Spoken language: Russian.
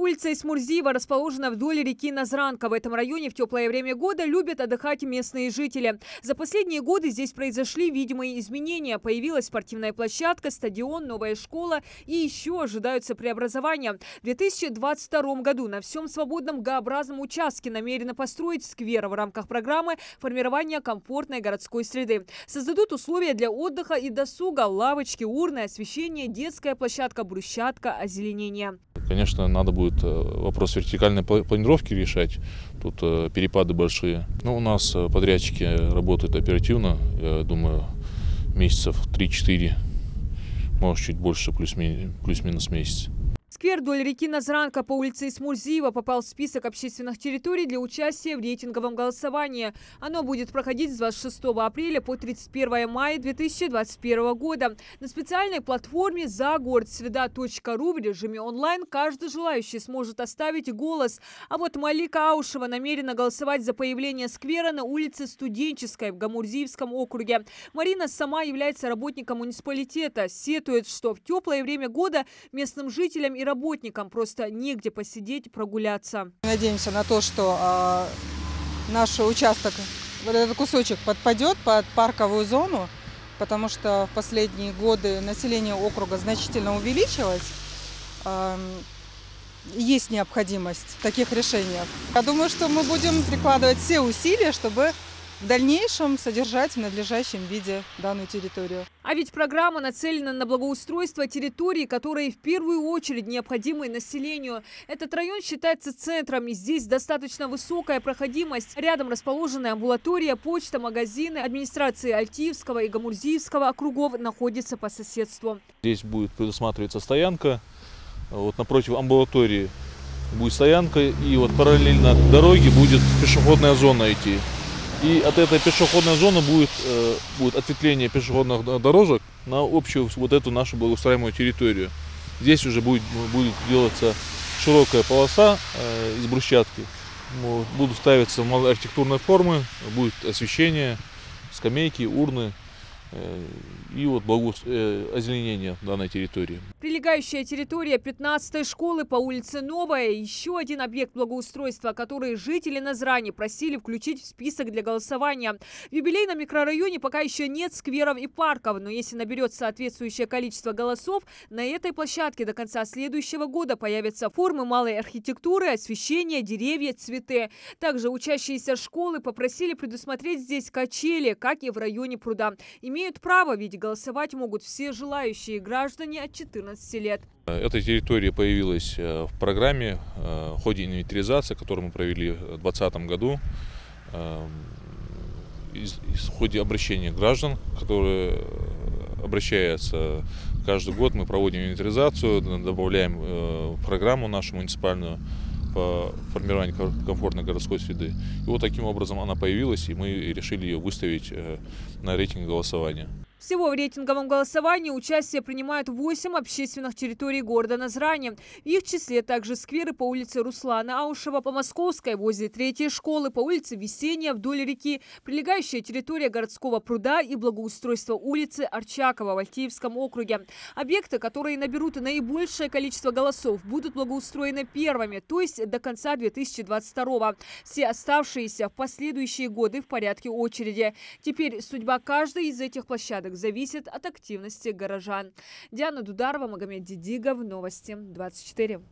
Улица Исмурзиева расположена вдоль реки Назранка. В этом районе в теплое время года любят отдыхать местные жители. За последние годы здесь произошли видимые изменения. Появилась спортивная площадка, стадион, новая школа и еще ожидаются преобразования. В 2022 году на всем свободном Г-образном участке намерены построить сквер в рамках программы формирования комфортной городской среды. Создадут условия для отдыха и досуга, лавочки, урны, освещение, детская площадка, брусчатка, озеленение. Конечно, надо будет вопрос вертикальной планировки решать. Тут перепады большие. Но у нас подрядчики работают оперативно. Я думаю, месяцев 3-4, может чуть больше, плюс-минус месяц. Сквер вдоль реки Назранка по улице Исмурзиева попал в список общественных территорий для участия в рейтинговом голосовании. Оно будет проходить с 26 апреля по 31 мая 2021 года. На специальной платформе загородсреда.ру в режиме онлайн каждый желающий сможет оставить голос. А вот Малика Аушева намерена голосовать за появление сквера на улице Студенческой в Гамурзиевском округе. Марина сама является работником муниципалитета. Сетует, что в теплое время года местным жителям и работникам просто негде посидеть, прогуляться. Надеемся на то, что наш участок, этот кусочек подпадет под парковую зону, потому что в последние годы население округа значительно увеличилось. Есть необходимость в таких решениях. Я думаю, что мы будем прикладывать все усилия, чтобы в дальнейшем содержать в надлежащем виде данную территорию. А ведь программа нацелена на благоустройство территорий, которые в первую очередь необходимы населению. Этот район считается центром, и здесь достаточно высокая проходимость. Рядом расположены амбулатория, почта, магазины. Администрации Альтиевского и Гамурзиевского округов находятся по соседству. Здесь будет предусматриваться стоянка. Вот напротив амбулатории будет стоянка, и вот параллельно дороге будет пешеходная зона идти. И от этой пешеходной зоны будет ответвление пешеходных дорожек на общую вот эту нашу благоустраиваемую территорию. Здесь уже будет делаться широкая полоса из брусчатки. Будут ставиться архитектурные формы, будет освещение, скамейки, урны и вот озеленение данной территории. Прилегающая территория 15-й школы по улице Новая – еще один объект благоустройства, который жители Назрани просили включить в список для голосования. В юбилейном микрорайоне пока еще нет скверов и парков, но если наберет соответствующее количество голосов, на этой площадке до конца следующего года появятся формы малой архитектуры, освещение, деревья, цветы. Также учащиеся школы попросили предусмотреть здесь качели, как и в районе пруда. Имеют право, ведь голосовать могут все желающие граждане от 14 лет. Эта территория появилась в программе в ходе инвентаризации, которую мы провели в 2020 году. В ходе обращения граждан, которые обращаются каждый год, мы проводим инвентаризацию, добавляем в программу нашу муниципальную по формированию комфортной городской среды. И вот таким образом она появилась, и мы решили ее выставить на рейтинг голосования. Всего в рейтинговом голосовании участие принимают 8 общественных территорий города Назрани. В их числе также скверы по улице Руслана Аушева, по Московской, возле 3-й школы, по улице Весенняя, вдоль реки, прилегающая территория городского пруда и благоустройство улицы Арчакова в Альтиевском округе. Объекты, которые наберут наибольшее количество голосов, будут благоустроены первыми, то есть до конца 2022. Все оставшиеся в последующие годы в порядке очереди. Теперь судьба каждой из этих площадок зависит от активности горожан. Диана Дударова, Магомед Дидигов, Новости 24.